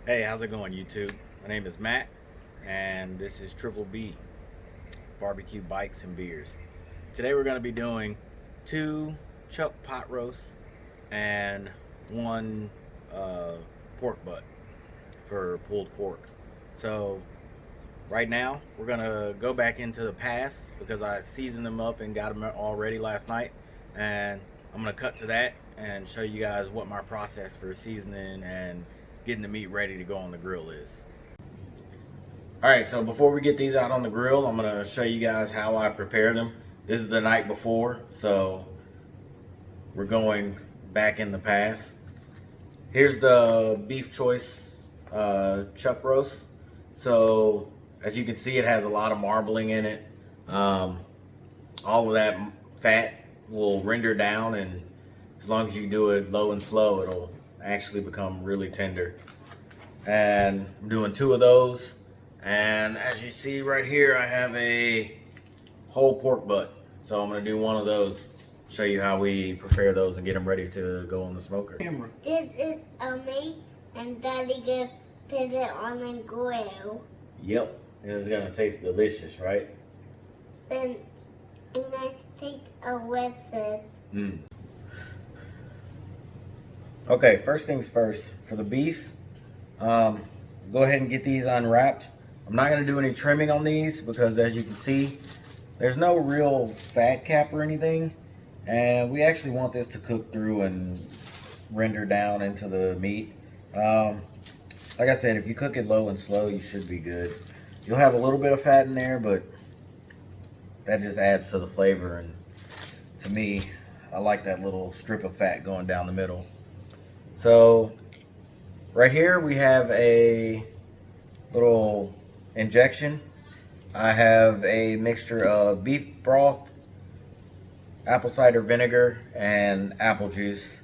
Hey, how's it going, YouTube? My name is Matt, and this is Triple B Barbecue Bikes and Beers. Today we're going to be doing 2 chuck pot roasts and 1 pork butt for pulled pork. So right now we're going to go back into the past because I seasoned them up and got them all ready last night, and I'm going to cut to that and show you guys what my process for seasoning and getting the meat ready to go on the grill is. Alright, so before we get these out on the grill, I'm going to show you guys how I prepare them. This is the night before, so we're going back in the past. Here's the beef choice chuck roast. So as you can see, it has a lot of marbling in it. All of that fat will render down, and as long as you do it low and slow, it'll actually become really tender. And I'm doing 2 of those, and as you see right here, I have a whole pork butt, so I'm going to do 1 of those, show you how we prepare those and get them ready to go on the smoker. This is me and Daddy gonna put it on the grill. Yep, it's going to taste delicious, right? Then I'm gonna take a whisk. Okay, first things first, for the beef, go ahead and get these unwrapped. I'm not going to do any trimming on these because, as you can see, there's no real fat cap or anything, and we actually want this to cook through and render down into the meat. Like I said, if you cook it low and slow, you should be good. You'll have a little bit of fat in there, but that just adds to the flavor, and to me, I like that little strip of fat going down the middle. So right here we have a little injection. I have a mixture of beef broth, apple cider vinegar, and apple juice.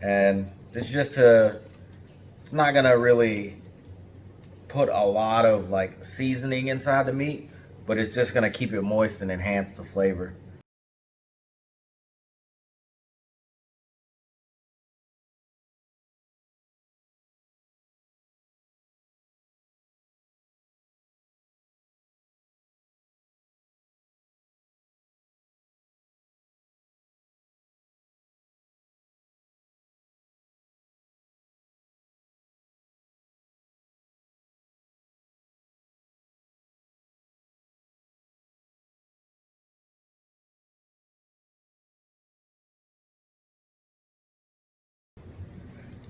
And this is just to, it's not gonna really put a lot of like seasoning inside the meat, but it's just gonna keep it moist and enhance the flavor.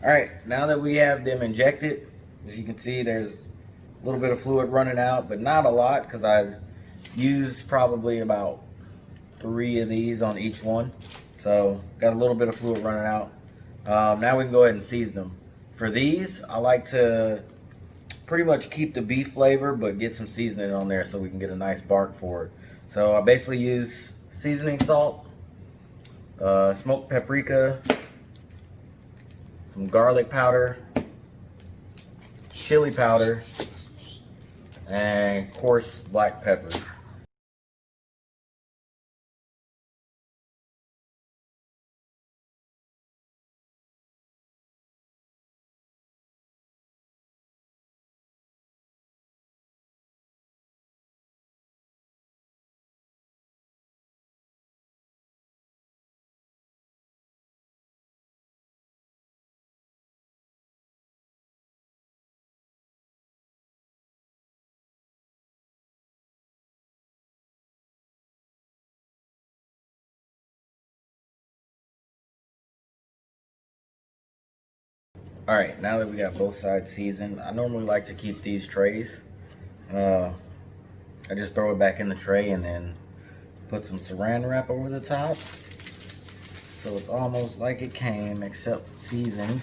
All right, now that we have them injected, as you can see, there's a little bit of fluid running out, but not a lot because I used probably about 3 of these on each one. So got a little bit of fluid running out. Now we can go ahead and season them. For these, I like to pretty much keep the beef flavor, but get some seasoning on there so we can get a nice bark for it. So I basically use seasoning salt, smoked paprika, some garlic powder, chili powder, and coarse black pepper. All right, now that we got both sides seasoned, I normally like to keep these trays. I just throw it back in the tray and then put some saran wrap over the top. So it's almost like it came, except seasoned.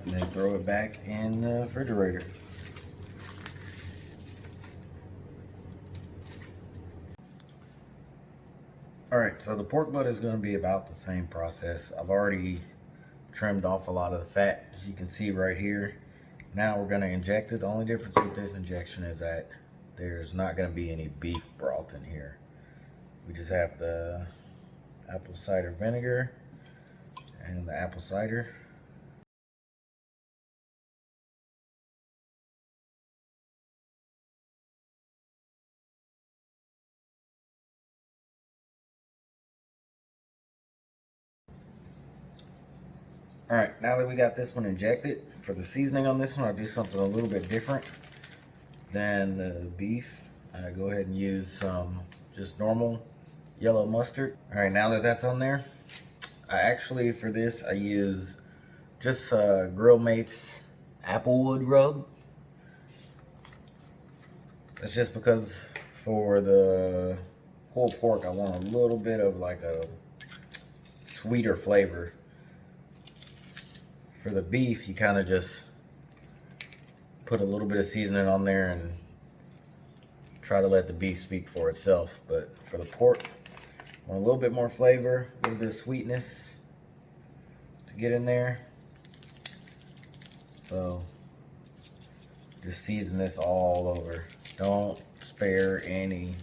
And then throw it back in the refrigerator. Alright, so the pork butt is going to be about the same process. I've already trimmed off a lot of the fat, as you can see right here. Now we're going to inject it. The only difference with this injection is that there's not going to be any beef broth in here. We just have the apple cider vinegar and the apple cider. All right, now that we got this one injected, for the seasoning on this one, I'll do something a little bit different than the beef. I go ahead and use some just normal yellow mustard. All right, now that that's on there, I actually, for this, I use just Grill Mates Applewood rub. It's just because for the pulled pork, I want a little bit of like a sweeter flavor. For the beef, you kind of just put a little bit of seasoning on there and try to let the beef speak for itself. But for the pork, I want a little bit more flavor, a little bit of sweetness to get in there. So just season this all over. Don't spare any.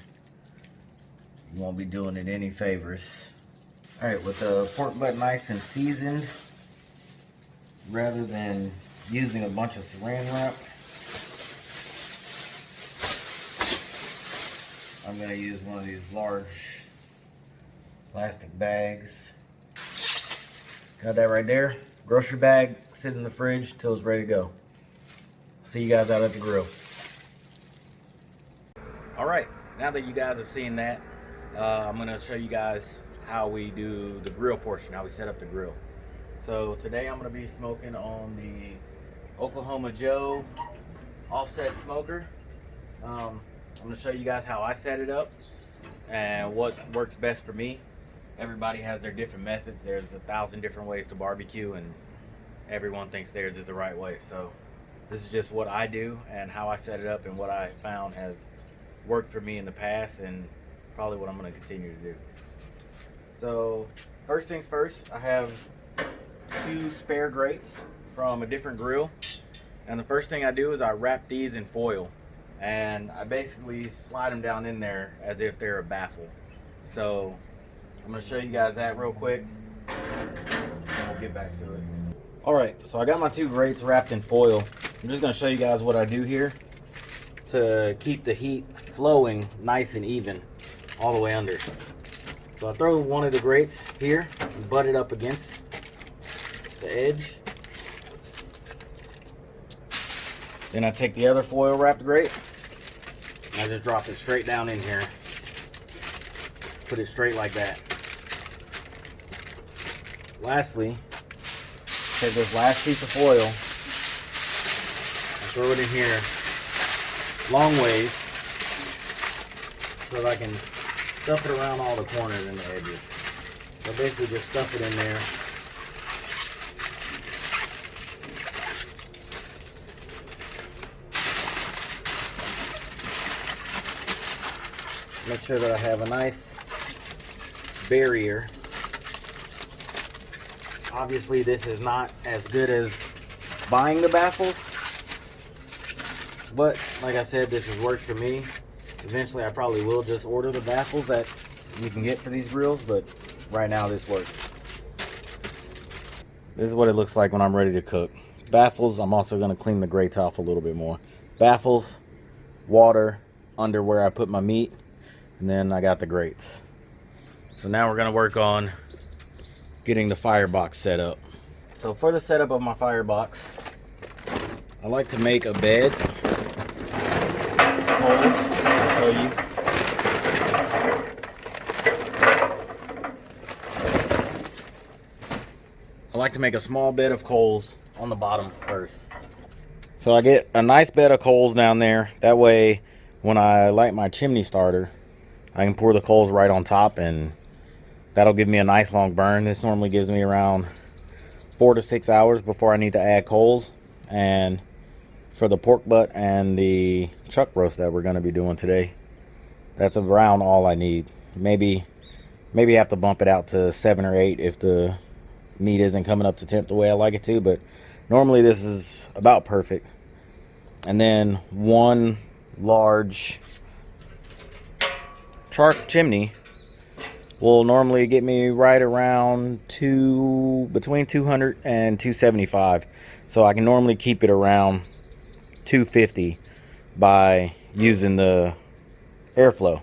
You won't be doing it any favors. All right, with the pork butt nice and seasoned, rather than using a bunch of saran wrap, I'm going to use one of these large plastic bags. Got that right there. Grocery bag, sit in the fridge until it's ready to go. See you guys out at the grill. All right, now that you guys have seen that, I'm going to show you guys how we do the grill portion, how we set up the grill. So today I'm going to be smoking on the Oklahoma Joe offset smoker. I'm going to show you guys how I set it up and what works best for me. Everybody has their different methods. There's 1,000 different ways to barbecue, and everyone thinks theirs is the right way. So this is just what I do and how I set it up and what I found has worked for me in the past, and probably what I'm going to continue to do. So first things first, I have 2 spare grates from a different grill, and the first thing I do is I wrap these in foil, and I basically slide them down in there as if they're a baffle. So I'm going to show you guys that real quick, and we'll get back to it. Alright, so I got my 2 grates wrapped in foil. I'm just going to show you guys what I do here to keep the heat flowing nice and even all the way under. So I throw one of the grates here and butt it up against the edge. Then I take the other foil wrapped grate and I just drop it straight down in here. Put it straight like that. Lastly, take this last piece of foil and throw it in here long ways so that I can stuff it around all the corners and the edges. So basically just stuff it in there. Make sure that I have a nice barrier. Obviously this is not as good as buying the baffles, but like I said, this has worked for me. Eventually I probably will just order the baffles that you can get for these grills, but right now this works. This is what it looks like when I'm ready to cook. Baffles, I'm also going to clean the grates off a little bit more. Baffles, water under where I put my meat, and then I got the grates. So now we're going to work on getting the firebox set up. So for the setup of my firebox, I like to make a bed. I'll show you. I like to make a small bed of coals on the bottom first. So I get a nice bed of coals down there. That way, when I light my chimney starter, I can pour the coals right on top, and that'll give me a nice long burn. This normally gives me around 4 to 6 hours before I need to add coals. And for the pork butt and the chuck roast that we're going to be doing today, that's around all I need. Maybe have to bump it out to 7 or 8 if the meat isn't coming up to temp the way I like it to, but normally this is about perfect. And then one large charcoal chimney will normally get me right around between 200 and 275. So I can normally keep it around 250 by using the airflow.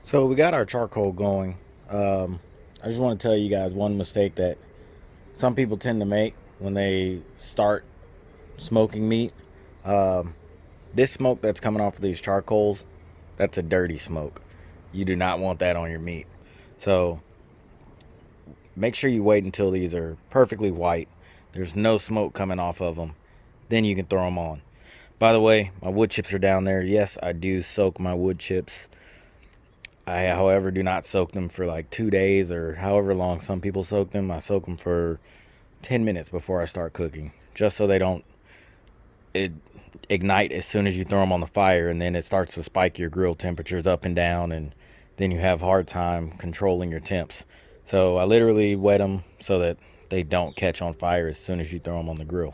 So we got our charcoal going. I just want to tell you guys one mistake that some people tend to make when they start smoking meat. This smoke that's coming off of these charcoals, that's a dirty smoke. You do not want that on your meat. So make sure you wait until these are perfectly white. There's no smoke coming off of them. Then you can throw them on. By the way, my wood chips are down there. Yes, I do soak my wood chips. I, however, do not soak them for like 2 days or however long some people soak them. I soak them for 10 minutes before I start cooking, just so they don't ignite as soon as you throw them on the fire, and then it starts to spike your grill temperatures up and down, and then you have a hard time controlling your temps. So I literally wet them so that they don't catch on fire as soon as you throw them on the grill.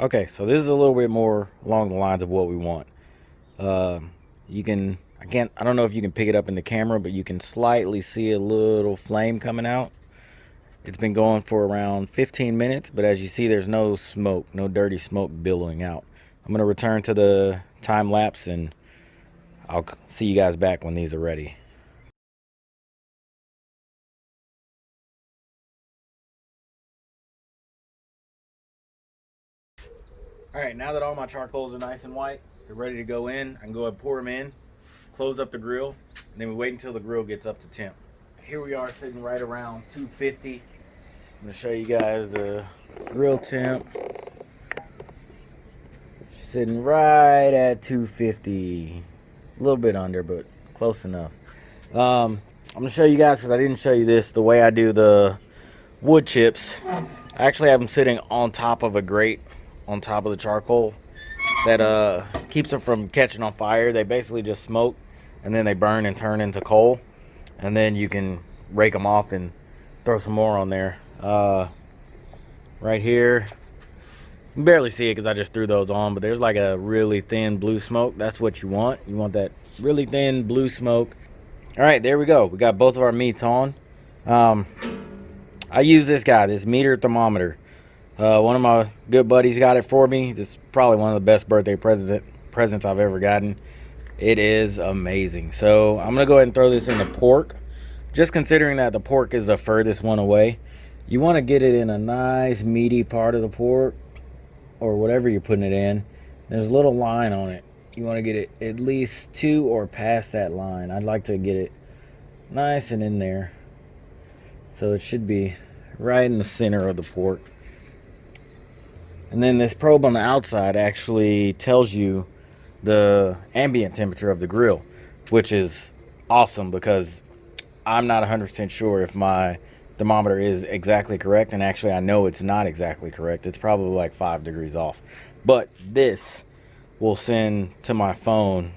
Okay, so this is a little bit more along the lines of what we want. You can, I don't know if you can pick it up in the camera, but you can slightly see a little flame coming out. It's been going for around 15 minutes, but as you see, there's no smoke, no dirty smoke billowing out. I'm going to return to the time lapse, and I'll see you guys back when these are ready. All right, now that all my charcoals are nice and white, they're ready to go in. I can go ahead and pour them in, close up the grill, and then we wait until the grill gets up to temp. Here we are sitting right around 250. I'm gonna show you guys the grill temp. Sitting right at 250. A little bit under, but close enough. I'm gonna show you guys, because I didn't show you this, the way I do the wood chips. I actually have them sitting on top of a grate, on top of the charcoal. That keeps them from catching on fire. They basically just smoke, and then they burn and turn into coal. And then you can rake them off and throw some more on there. Right here, you can barely see it because I just threw those on, but there's like a really thin blue smoke. That's what you want. You want that really thin blue smoke. All right, there we go. We got both of our meats on. I use this guy, this meter thermometer. One of my good buddies got it for me. This is probably one of the best birthday presents I've ever gotten. It is amazing. So I'm gonna go ahead and throw this in the pork. Just considering that the pork is the furthest one away, you want to get it in a nice meaty part of the pork, or whatever you're putting it in. There's a little line on it. You want to get it at least 2 or past that line. I'd like to get it nice and in there. So it should be right in the center of the pork. And then this probe on the outside actually tells you the ambient temperature of the grill, which is awesome because I'm not 100% sure if my thermometer is exactly correct, and actually I know it's not exactly correct. It's probably like 5 degrees off, but this will send to my phone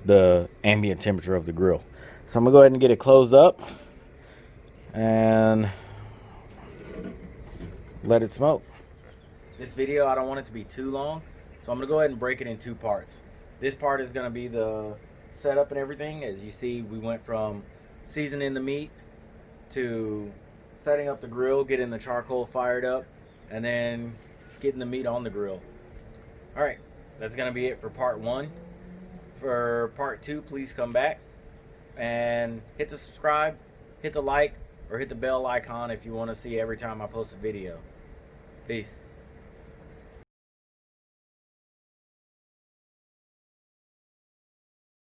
the ambient temperature of the grill. So I'm gonna go ahead and get it closed up and let it smoke. This video, I don't want it to be too long, so I'm gonna go ahead and break it in 2 parts. This part is gonna be the setup and everything. As you see, we went from seasoning the meat to setting up the grill, getting the charcoal fired up, and then getting the meat on the grill. All right, that's gonna be it for part 1. For part 2, please come back and hit the subscribe, hit the like, or hit the bell icon if you want to see every time I post a video. Peace.